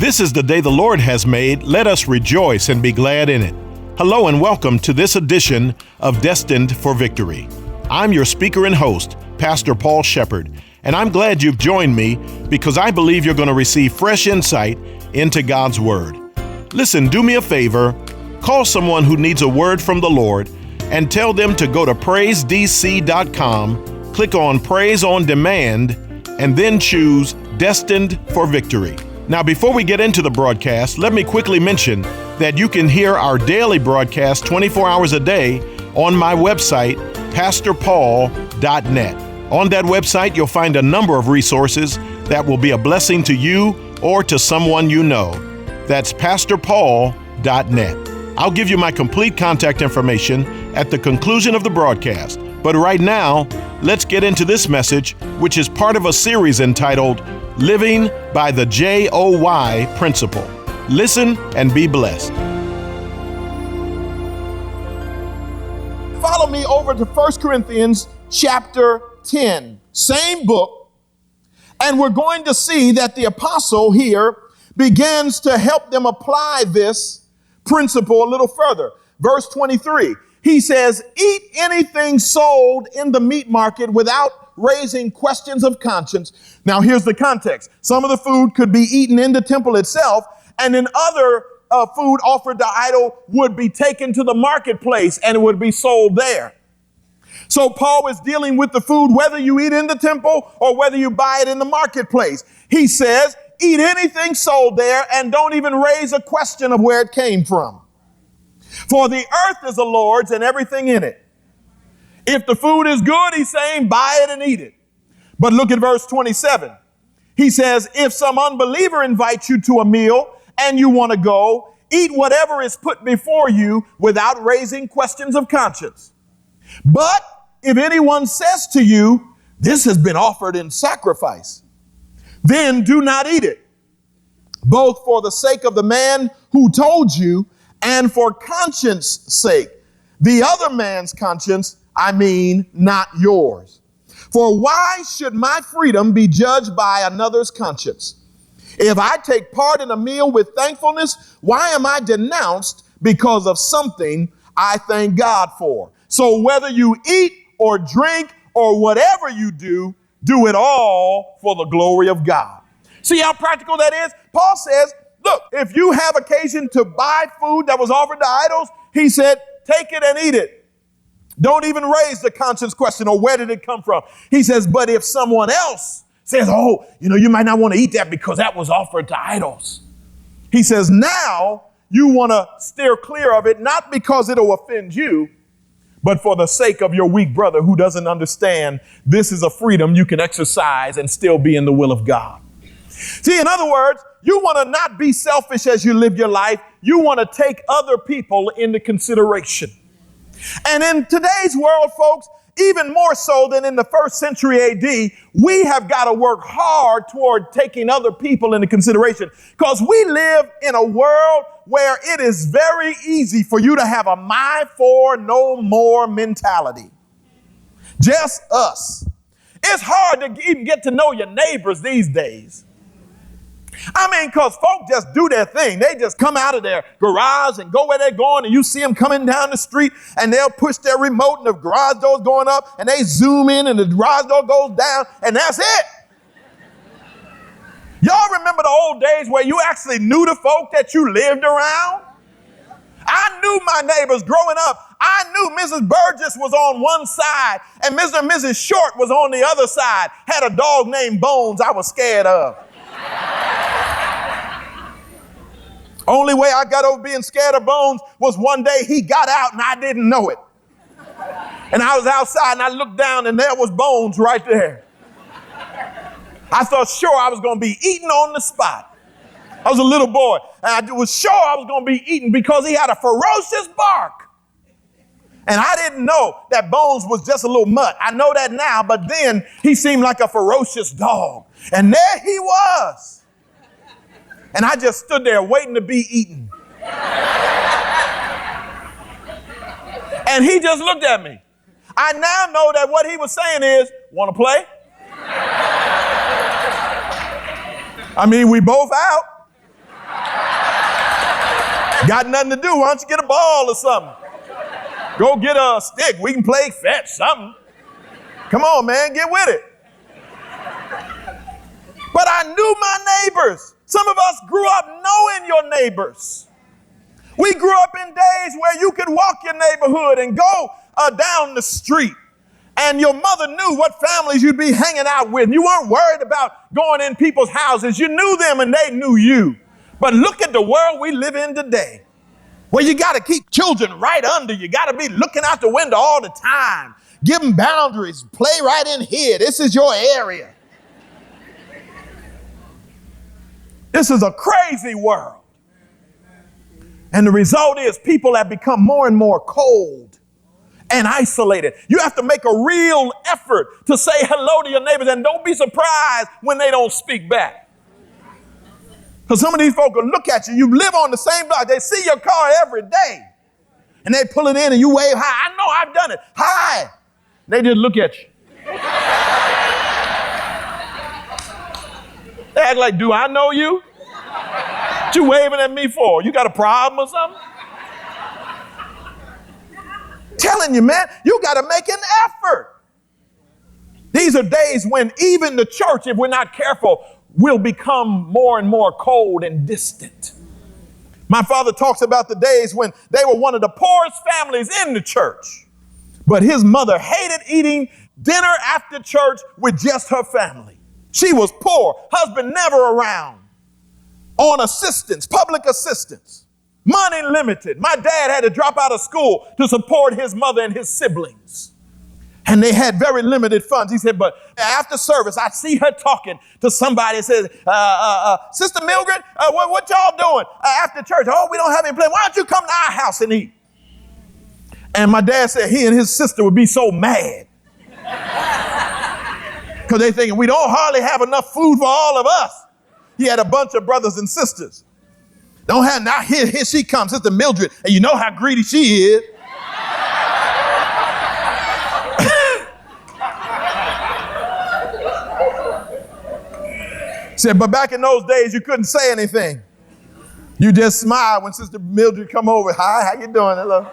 This is the day the Lord has made. Let us rejoice and be glad in it. Hello and welcome to this edition of Destined for Victory. I'm your speaker and host, Pastor Paul Sheppard, and I'm glad you've joined me because I believe you're going to receive fresh insight into God's Word. Listen, do me a favor, call someone who needs a word from the Lord and tell them to go to PraiseDC.com, click on Praise on Demand, and then choose Destined for Victory. Now, before we get into the broadcast, let me quickly mention that you can hear our daily broadcast 24 hours a day on my website, pastorpaul.net. On that website, you'll find a number of resources that will be a blessing to you or to someone you know. That's pastorpaul.net. I'll give you my complete contact information at the conclusion of the broadcast. But right now, let's get into this message, which is part of a series entitled Living by the JOY Principle. Listen and be blessed. Follow me over to 1 Corinthians chapter 10, same book, and we're going to see that the apostle here begins to help them apply this principle a little further. Verse 23, he says, eat anything sold in the meat market without raising questions of conscience. Now, here's the context. Some of the food could be eaten in the temple itself, and then other food offered to idol would be taken to the marketplace and it would be sold there. So Paul is dealing with the food, whether you eat in the temple or whether you buy it in the marketplace. He says, eat anything sold there and don't even raise a question of where it came from. For the earth is the Lord's and everything in it. If the food is good, he's saying, buy it and eat it. But look at verse 27. He says, if some unbeliever invites you to a meal and you want to go, eat whatever is put before you without raising questions of conscience. But if anyone says to you, this has been offered in sacrifice, then do not eat it, both for the sake of the man who told you and for conscience sake. The other man's conscience, I mean, not yours. For why should my freedom be judged by another's conscience? If I take part in a meal with thankfulness, why am I denounced because of something I thank God for? So whether you eat or drink or whatever you do, do it all for the glory of God. See how practical that is? Paul says, look, if you have occasion to buy food that was offered to idols, he said, take it and eat it. Don't even raise the conscience question or where did it come from? He says, but if someone else says, oh, you might not want to eat that because that was offered to idols. He says, now you want to steer clear of it, not because it'll offend you, but for the sake of your weak brother who doesn't understand this is a freedom you can exercise and still be in the will of God. See, in other words, you want to not be selfish as you live your life. You want to take other people into consideration. And in today's world, folks, even more so than in the first century AD, we have got to work hard toward taking other people into consideration because we live in a world where it is very easy for you to have a my for no more mentality. Just us. It's hard to even get to know your neighbors these days. I mean, because folk just do their thing. They just come out of their garage and go where they're going, and you see them coming down the street, and they'll push their remote, and the garage door's going up, and they zoom in, and the garage door goes down, and that's it. Y'all remember the old days where you actually knew the folk that you lived around? I knew my neighbors growing up. I knew Mrs. Burgess was on one side, and Mr. and Mrs. Short was on the other side. Had a dog named Bones I was scared of. Only way I got over being scared of Bones was one day he got out and I didn't know it. And I was outside and I looked down and there was Bones right there. I thought sure I was going to be eaten on the spot. I was a little boy and I was sure I was going to be eaten because he had a ferocious bark. And I didn't know that Bones was just a little mutt. I know that now, but then he seemed like a ferocious dog. And there he was. And I just stood there waiting to be eaten. And he just looked at me. I now know that what he was saying is, want to play? I mean, we both out. Got nothing to do. Why don't you get a ball or something? Go get a stick. We can play fetch, something. Come on, man, get with it. But I knew my neighbors. Some of us grew up knowing your neighbors. We grew up in days where you could walk your neighborhood and go down the street, and your mother knew what families you'd be hanging out with. You weren't worried about going in people's houses. You knew them and they knew you. But look at the world we live in today, where you got to keep children right under you. Got to be looking out the window all the time. Give them boundaries. Play right in here. This is your area. This is a crazy world. And the result is people have become more and more cold and isolated. You have to make a real effort to say hello to your neighbors, and don't be surprised when they don't speak back. Because some of these folk will look at you. You live on the same block. They see your car every day. And they pull it in and you wave hi. I know, I've done it. Hi. They just look at you. They act like, do I know you? What you waving at me for? You got a problem or something? Telling you, man, you got to make an effort. These are days when even the church, if we're not careful, will become more and more cold and distant. My father talks about the days when they were one of the poorest families in the church, but his mother hated eating dinner after church with just her family. She was poor, husband never around, on assistance, public assistance, money limited. My dad had to drop out of school to support his mother and his siblings. And they had very limited funds. He said, but after service, I see her talking to somebody and says, Sister Mildred, what y'all doing after church? Oh, we don't have any place. Why don't you come to our house and eat? And my dad said he and his sister would be so mad. Because they thinking we don't hardly have enough food for all of us. He had a bunch of brothers and sisters. Don't have, now here she comes, Sister Mildred, and you know how greedy she is. Said, but back in those days, you couldn't say anything. You just smile when Sister Mildred come over. Hi, how you doing? Hello.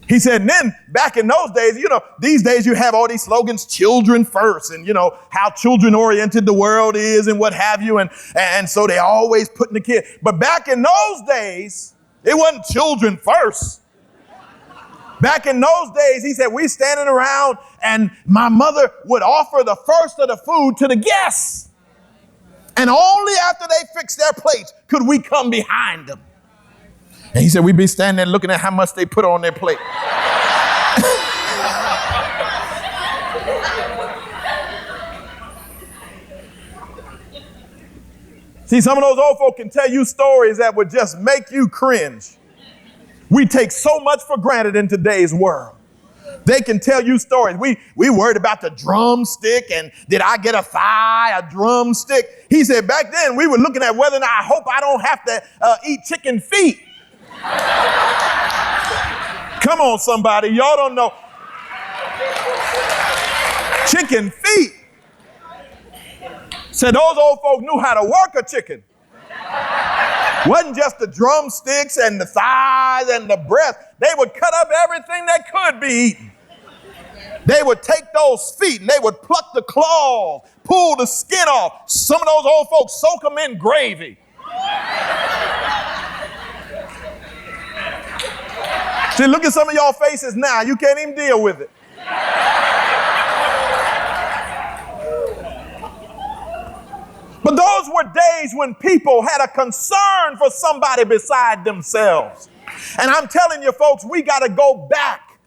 He said, and then back in those days, you know, these days you have all these slogans, children first, and you know, how children oriented the world is and what have you. And so they always putting the kid. But back in those days, it wasn't children first. Back in those days, he said, we standing around and my mother would offer the first of the food to the guests. And only after they fixed their plates could we come behind them. And he said, we'd be standing there looking at how much they put on their plate. See, some of those old folk can tell you stories that would just make you cringe. We take so much for granted in today's world. They can tell you stories. We worried about the drumstick and did I get a thigh, a drumstick? He said back then we were looking at whether or not I hope I don't have to eat chicken feet. Come on, somebody. Y'all don't know. Chicken feet. Said those old folk knew how to work a chicken. Wasn't just the drumsticks and the thighs and the breast. They would cut up everything that could be eaten. They would take those feet and they would pluck the claws, pull the skin off. Some of those old folks soak them in gravy. See, look at some of y'all faces now. You can't even deal with it. But those were days when people had a concern for somebody beside themselves. And I'm telling you, folks, we got to go back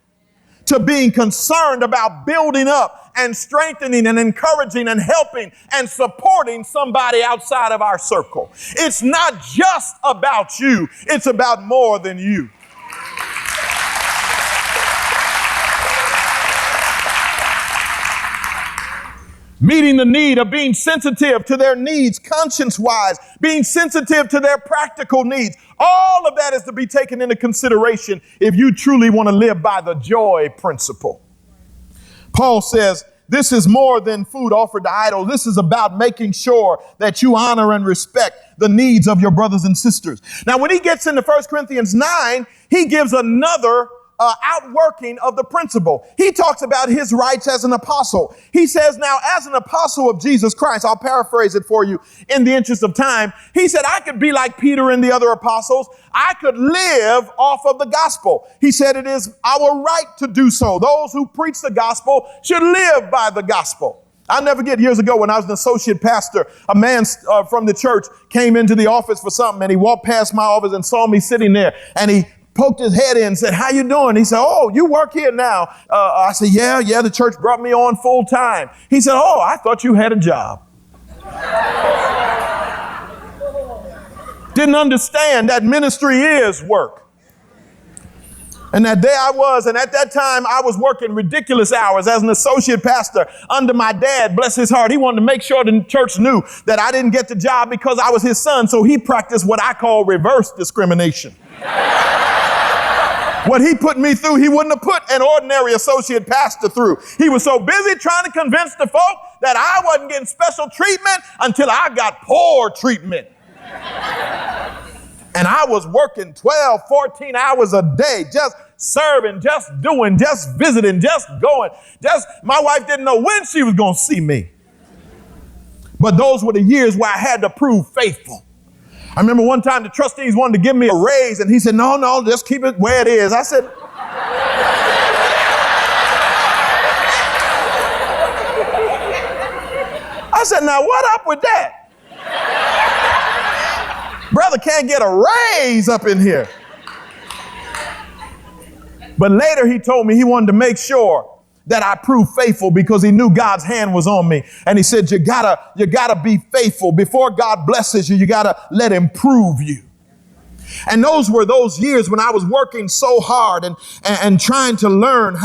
to being concerned about building up and strengthening and encouraging and helping and supporting somebody outside of our circle. It's not just about you. It's about more than you. Meeting the need of being sensitive to their needs, conscience-wise, being sensitive to their practical needs. All of that is to be taken into consideration if you truly want to live by the joy principle. Paul says, this is more than food offered to idols. This is about making sure that you honor and respect the needs of your brothers and sisters. Now, when he gets into 1 Corinthians 9, he gives another outworking of the principle. He talks about his rights as an apostle. He says, now, as an apostle of Jesus Christ, I'll paraphrase it for you in the interest of time. He said, I could be like Peter and the other apostles. I could live off of the gospel. He said, it is our right to do so. Those who preach the gospel should live by the gospel. I'll never forget years ago when I was an associate pastor, a man from the church came into the office for something, and he walked past my office and saw me sitting there, and he poked his head in and said, how you doing? He said, oh, you work here now. I said, yeah, the church brought me on full time. He said, oh, I thought you had a job. Didn't understand that ministry is work. And that day I was, and at that time I was working ridiculous hours as an associate pastor under my dad, bless his heart. He wanted to make sure the church knew that I didn't get the job because I was his son. So he practiced what I call reverse discrimination. What he put me through, he wouldn't have put an ordinary associate pastor through. He was so busy trying to convince the folk that I wasn't getting special treatment until I got poor treatment. And I was working 12, 14 hours a day, just serving, just doing, just visiting, just going. My wife didn't know when she was going to see me. But those were the years where I had to prove faithful. I remember one time the trustees wanted to give me a raise, and he said, no, just keep it where it is. I said, now what up with that? Brother can't get a raise up in here. But later he told me he wanted to make sure that I proved faithful because he knew God's hand was on me. And he said, you gotta be faithful. Before God blesses you, you gotta let him prove you. And those were those years when I was working so hard and trying to learn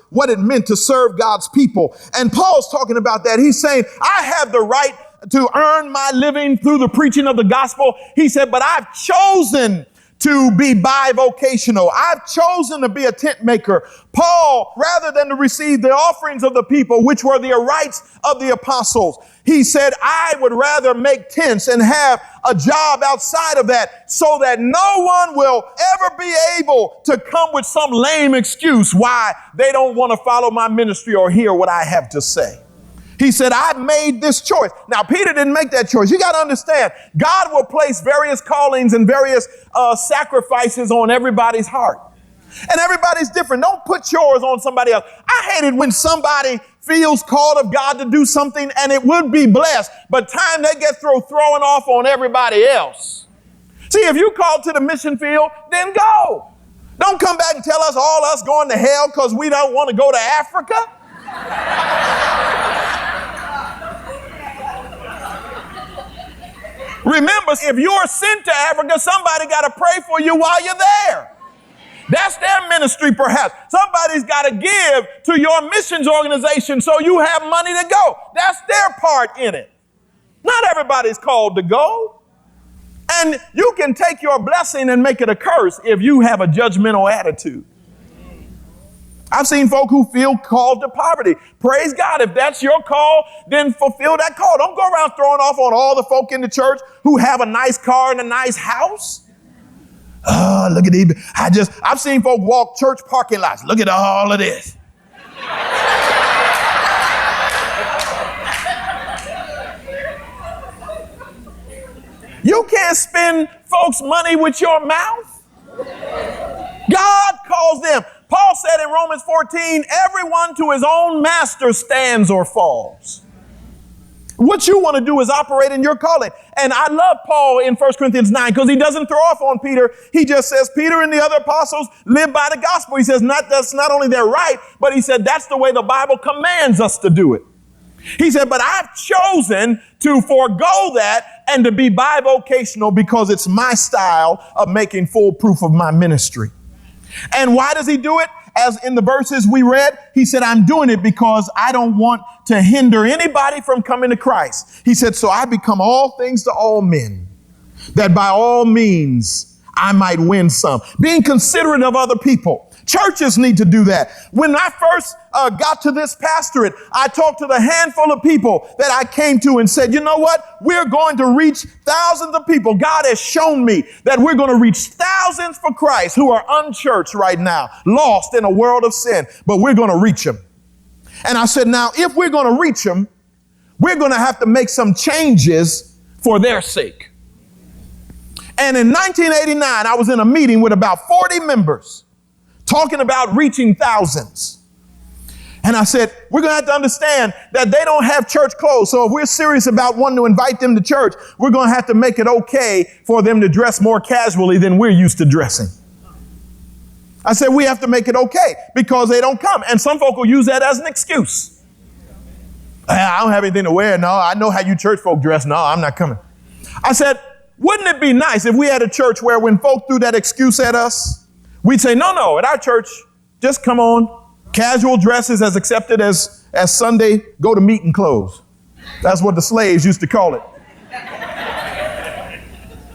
what it meant to serve God's people. And Paul's talking about that. He's saying, I have the right to earn my living through the preaching of the gospel. He said, but I've chosen to be bivocational. I've chosen to be a tent maker. Paul, rather than to receive the offerings of the people, which were the rights of the apostles, he said, I would rather make tents and have a job outside of that so that no one will ever be able to come with some lame excuse why they don't want to follow my ministry or hear what I have to say. He said, I made this choice. Now, Peter didn't make that choice. You got to understand, God will place various callings and various sacrifices on everybody's heart. And everybody's different. Don't put yours on somebody else. I hate it when somebody feels called of God to do something and it would be blessed, but time they get throwing off on everybody else. See, if you called to the mission field, then go. Don't come back and tell us all us going to hell because we don't want to go to Africa. Remember, if you're sent to Africa, somebody got to pray for you while you're there. That's their ministry, perhaps. Somebody's got to give to your missions organization so you have money to go. That's their part in it. Not everybody's called to go. And you can take your blessing and make it a curse if you have a judgmental attitude. I've seen folk who feel called to poverty. Praise God. If that's your call, then fulfill that call. Don't go around throwing off on all the folk in the church who have a nice car and a nice house. Oh, look at these. I've seen folk walk church parking lots. Look at all of this. You can't spend folks' money with your mouth. God calls them. Paul said in Romans 14, everyone to his own master stands or falls. What you want to do is operate in your calling. And I love Paul in 1 Corinthians 9 because he doesn't throw off on Peter. He just says, Peter and the other apostles live by the gospel. He says, that's not only their right, but he said, that's the way the Bible commands us to do it. He said, but I've chosen to forego that and to be bivocational because it's my style of making full proof of my ministry. And why does he do it? As in the verses we read, he said, I'm doing it because I don't want to hinder anybody from coming to Christ. He said, so I become all things to all men, that by all means I might win some. Being considerate of other people, Churches need to do that. When I first got to this pastorate, I talked to the handful of people that I came to and said, you know what? We're going to reach thousands of people. God has shown me that we're going to reach thousands for Christ who are unchurched right now, lost in a world of sin, but we're going to reach them. And I said, now, if we're going to reach them, we're going to have to make some changes for their sake. And in 1989, I was in a meeting with about 40 members talking about reaching thousands. And I said, we're going to have to understand that they don't have church clothes. So if we're serious about wanting to invite them to church, we're going to have to make it okay for them to dress more casually than we're used to dressing. I said, we have to make it okay because they don't come. And some folk will use that as an excuse. I don't have anything to wear. No, I know how you church folk dress. No, I'm not coming. I said, wouldn't it be nice if we had a church where when folk threw that excuse at us, we'd say, no, at our church, just come on. Casual dresses as accepted as Sunday go to meeting clothes. That's what the slaves used to call it.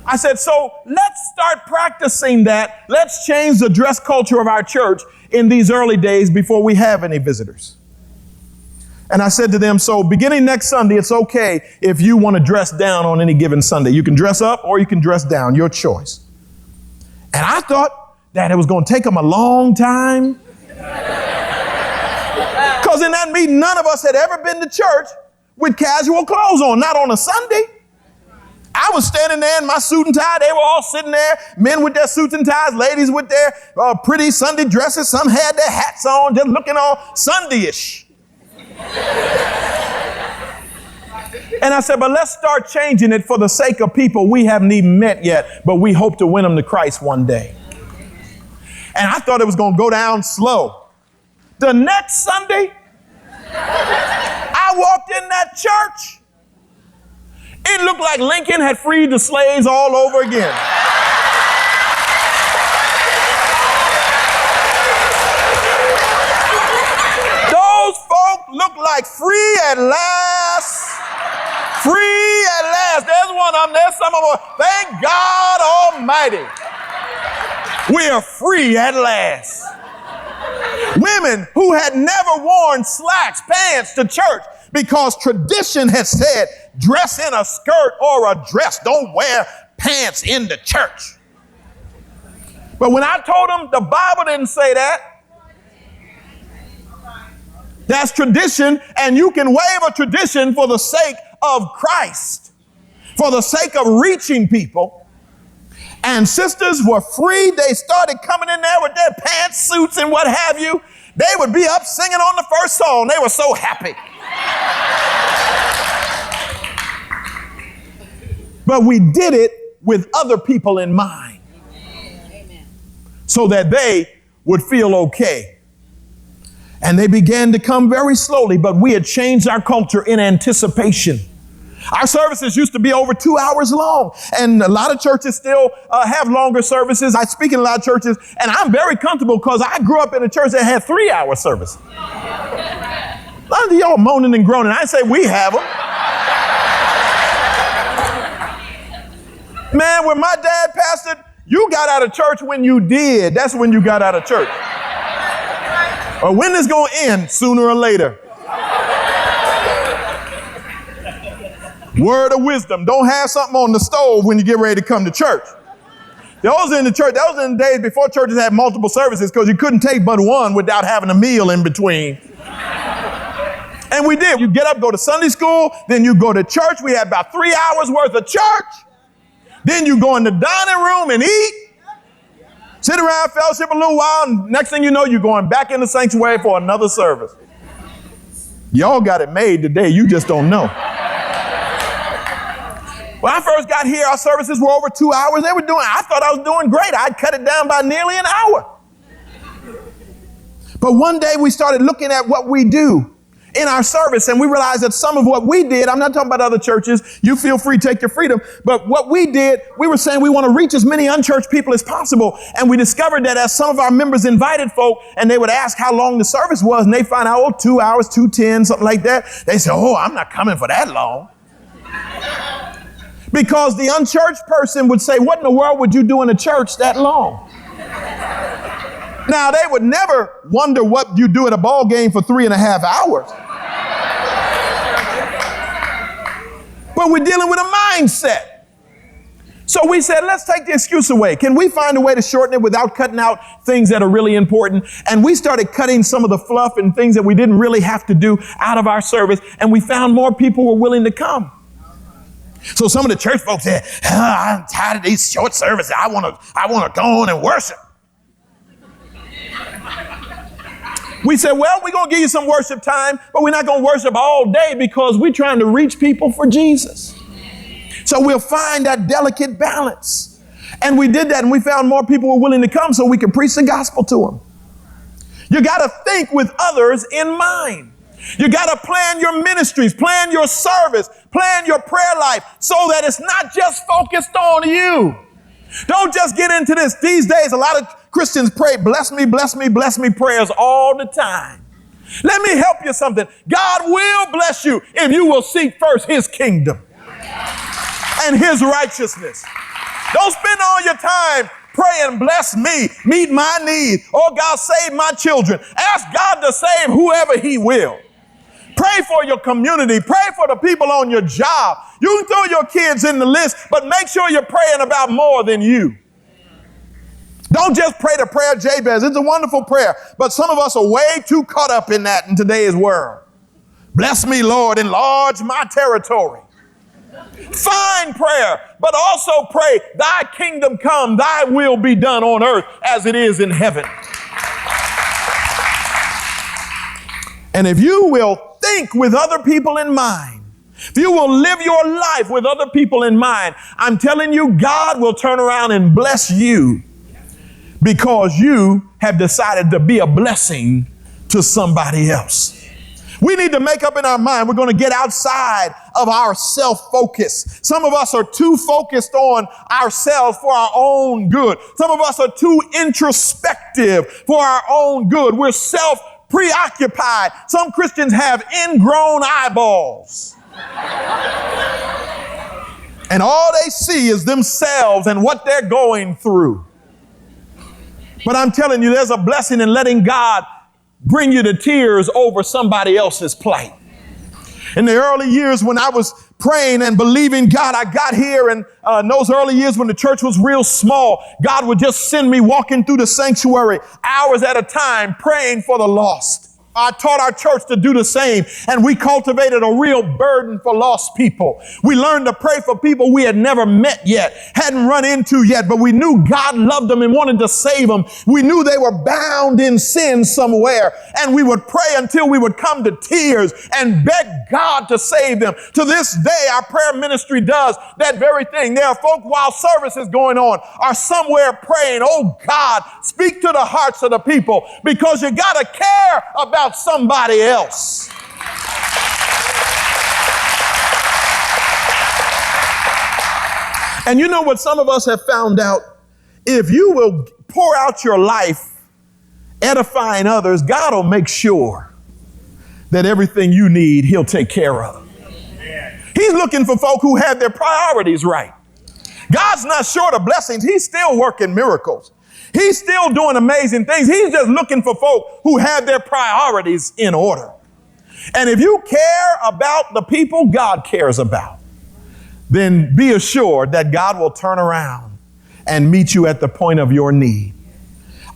I said, so let's start practicing that. Let's change the dress culture of our church in these early days before we have any visitors. And I said to them, so beginning next Sunday, it's okay if you want to dress down on any given Sunday. You can dress up or you can dress down, your choice. And I thought that it was going to take them a long time. Because in that meeting, none of us had ever been to church with casual clothes on, not on a Sunday. I was standing there in my suit and tie. They were all sitting there, men with their suits and ties, ladies with their pretty Sunday dresses. Some had their hats on, just looking all Sunday-ish. And I said, but let's start changing it for the sake of people we haven't even met yet, but we hope to win them to Christ one day. And I thought it was going to go down slow. The next Sunday, I walked in that church. It looked like Lincoln had freed the slaves all over again. Those folk look like free at last. Free at last. There's one of them. There's some of them. Thank God Almighty. We are free at last. Women who had never worn slacks, pants to church because tradition had said, dress in a skirt or a dress. Don't wear pants in the church. But when I told them the Bible didn't say that, that's tradition, and you can waive a tradition for the sake of Christ, for the sake of reaching people. And sisters were free. They started coming in there with their pantsuits and what have you. They would be up singing on the first song. They were so happy. But we did it with other people in mind. So that they would feel okay. And they began to come very slowly, but we had changed our culture in anticipation. Our services used to be over 2 hours long, and a lot of churches still have longer services. I speak in a lot of churches, and I'm very comfortable because I grew up in a church that had 3-hour service. A lot of y'all moaning and groaning. I say we have them. Man, when my dad pastored, you got out of church when you did. That's when you got out of church. Or when it's going to end, sooner or later. Word of wisdom. Don't have something on the stove when you get ready to come to church. That was in the church. That was in the days before churches had multiple services because you couldn't take but one without having a meal in between. And we did. You get up, go to Sunday school, then you go to church. We had about 3 hours worth of church. Then you go in the dining room and eat. Sit around, fellowship a little while, and next thing you know, you're going back in the sanctuary for another service. Y'all got it made today. You just don't know. When I first got here, our services were over 2 hours. I thought I was doing great. I'd cut it down by nearly an hour. But one day we started looking at what we do in our service, and we realized that some of what we did, I'm not talking about other churches, you feel free, take your freedom, but what we did, we were saying we want to reach as many unchurched people as possible, and we discovered that as some of our members invited folk, and they would ask how long the service was, and they find out, 2 hours, 2:10, something like that, they say, I'm not coming for that long. Because the unchurched person would say, what in the world would you do in a church that long? Now, they would never wonder what you do at a ball game for 3.5 hours. But we're dealing with a mindset. So we said, let's take the excuse away. Can we find a way to shorten it without cutting out things that are really important? And we started cutting some of the fluff and things that we didn't really have to do out of our service. And we found more people were willing to come. So some of the church folks said, I'm tired of these short services. I want to go on and worship. We said, well, we're going to give you some worship time, but we're not going to worship all day because we're trying to reach people for Jesus. So we'll find that delicate balance. And we did that, and we found more people were willing to come so we could preach the gospel to them. You got to think with others in mind. You got to plan your ministries, plan your service, plan your prayer life so that it's not just focused on you. Don't just get into this. These days, a lot of Christians pray, bless me, bless me, bless me prayers all the time. Let me help you something. God will bless you if you will seek first his kingdom and his righteousness. Don't spend all your time praying, bless me, meet my need. Oh, God, save my children. Ask God to save whoever he will. Pray for your community. Pray for the people on your job. You can throw your kids in the list, but make sure you're praying about more than you. Don't just pray the prayer of Jabez. It's a wonderful prayer, but some of us are way too caught up in that in today's world. Bless me, Lord, enlarge my territory. Fine prayer, but also pray, thy kingdom come, thy will be done on earth as it is in heaven. And if you will think with other people in mind, if you will live your life with other people in mind, I'm telling you, God will turn around and bless you because you have decided to be a blessing to somebody else. We need to make up in our mind we're going to get outside of our self-focus. Some of us are too focused on ourselves for our own good. Some of us are too introspective for our own good. We're self-preoccupied. Some Christians have ingrown eyeballs. And all they see is themselves and what they're going through. But I'm telling you, there's a blessing in letting God bring you to tears over somebody else's plight. In the early years when I was praying and believing God, I got here, and in those early years when the church was real small, God would just send me walking through the sanctuary hours at a time praying for the lost. I taught our church to do the same, and we cultivated a real burden for lost people. We learned to pray for people we had never met yet, hadn't run into yet, but we knew God loved them and wanted to save them. We knew they were bound in sin somewhere, and we would pray until we would come to tears and beg God to save them. To this day, our prayer ministry does that very thing. There are folk while service is going on are somewhere praying, oh God, speak to the hearts of the people, because you got to care about somebody else. And you know what some of us have found out? If you will pour out your life edifying others, God will make sure that everything you need, he'll take care of. He's looking for folk who have their priorities right. God's not short of blessings. He's still working miracles. He's still doing amazing things. He's just looking for folk who have their priorities in order. And if you care about the people God cares about, then be assured that God will turn around and meet you at the point of your need.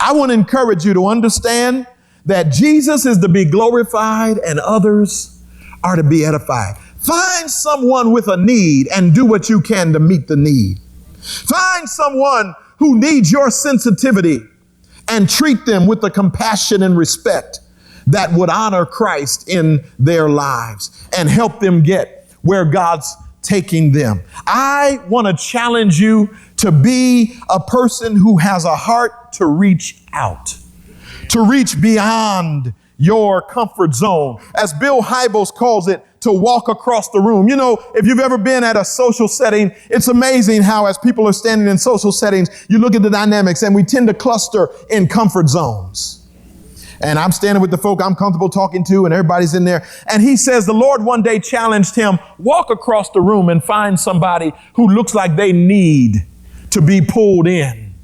I want to encourage you to understand that Jesus is to be glorified and others are to be edified. Find someone with a need and do what you can to meet the need. Find someone who needs your sensitivity and treat them with the compassion and respect that would honor Christ in their lives and help them get where God's taking them. I want to challenge you to be a person who has a heart to reach out, to reach beyond your comfort zone. As Bill Hybels calls it, to walk across the room. You know, if you've ever been at a social setting, it's amazing how as people are standing in social settings, you look at the dynamics and we tend to cluster in comfort zones. And I'm standing with the folk I'm comfortable talking to and everybody's in there. And he says the Lord one day challenged him, walk across the room and find somebody who looks like they need to be pulled in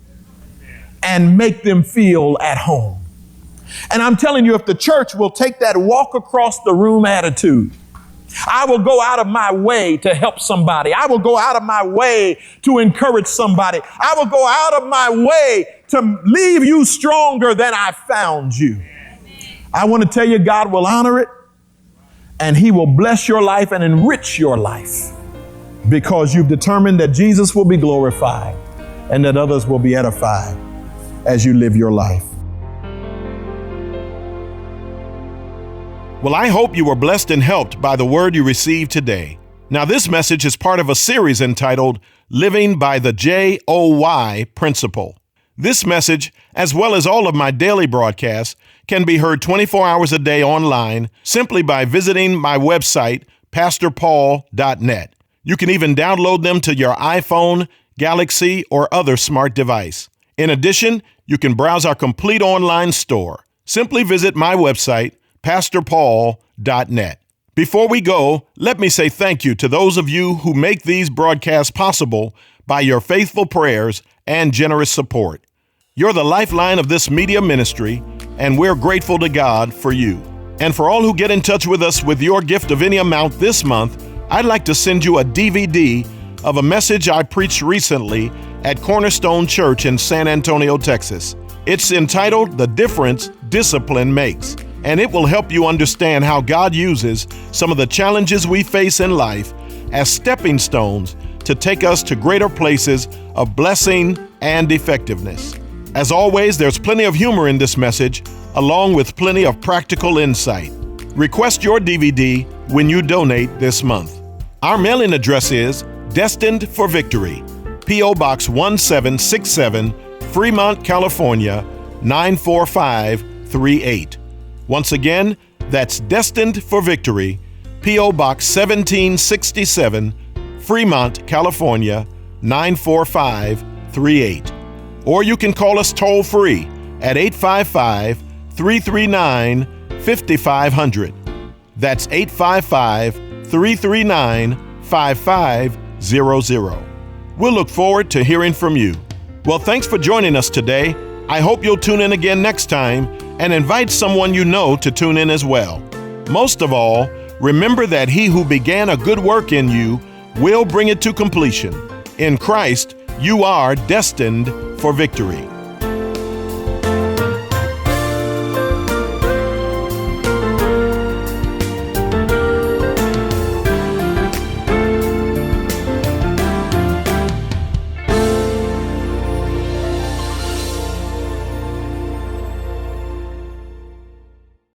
and make them feel at home. And I'm telling you, if the church will take that walk across the room attitude, I will go out of my way to help somebody. I will go out of my way to encourage somebody. I will go out of my way to leave you stronger than I found you. I want to tell you, God will honor it, and He will bless your life and enrich your life because you've determined that Jesus will be glorified and that others will be edified as you live your life. Well, I hope you were blessed and helped by the word you received today. Now, this message is part of a series entitled Living by the JOY Principle. This message, as well as all of my daily broadcasts, can be heard 24 hours a day online simply by visiting my website, pastorpaul.net. You can even download them to your iPhone, Galaxy, or other smart device. In addition, you can browse our complete online store. Simply visit my website, pastorpaul.net. Before we go, let me say thank you to those of you who make these broadcasts possible by your faithful prayers and generous support. You're the lifeline of this media ministry, and we're grateful to God for you. And for all who get in touch with us with your gift of any amount this month, I'd like to send you a DVD of a message I preached recently at Cornerstone Church in San Antonio, Texas. It's entitled The Difference Discipline Makes, and it will help you understand how God uses some of the challenges we face in life as stepping stones to take us to greater places of blessing and effectiveness. As always, there's plenty of humor in this message, along with plenty of practical insight. Request your DVD when you donate this month. Our mailing address is Destined for Victory, P.O. Box 1767, Fremont, California, 94538. Once again, that's Destined for Victory, P.O. Box 1767, Fremont, California, 94538. Or you can call us toll-free at 855-339-5500. That's 855-339-5500. We'll look forward to hearing from you. Well, thanks for joining us today. I hope you'll tune in again next time and invite someone you know to tune in as well. Most of all, remember that He who began a good work in you will bring it to completion. In Christ, you are destined for victory.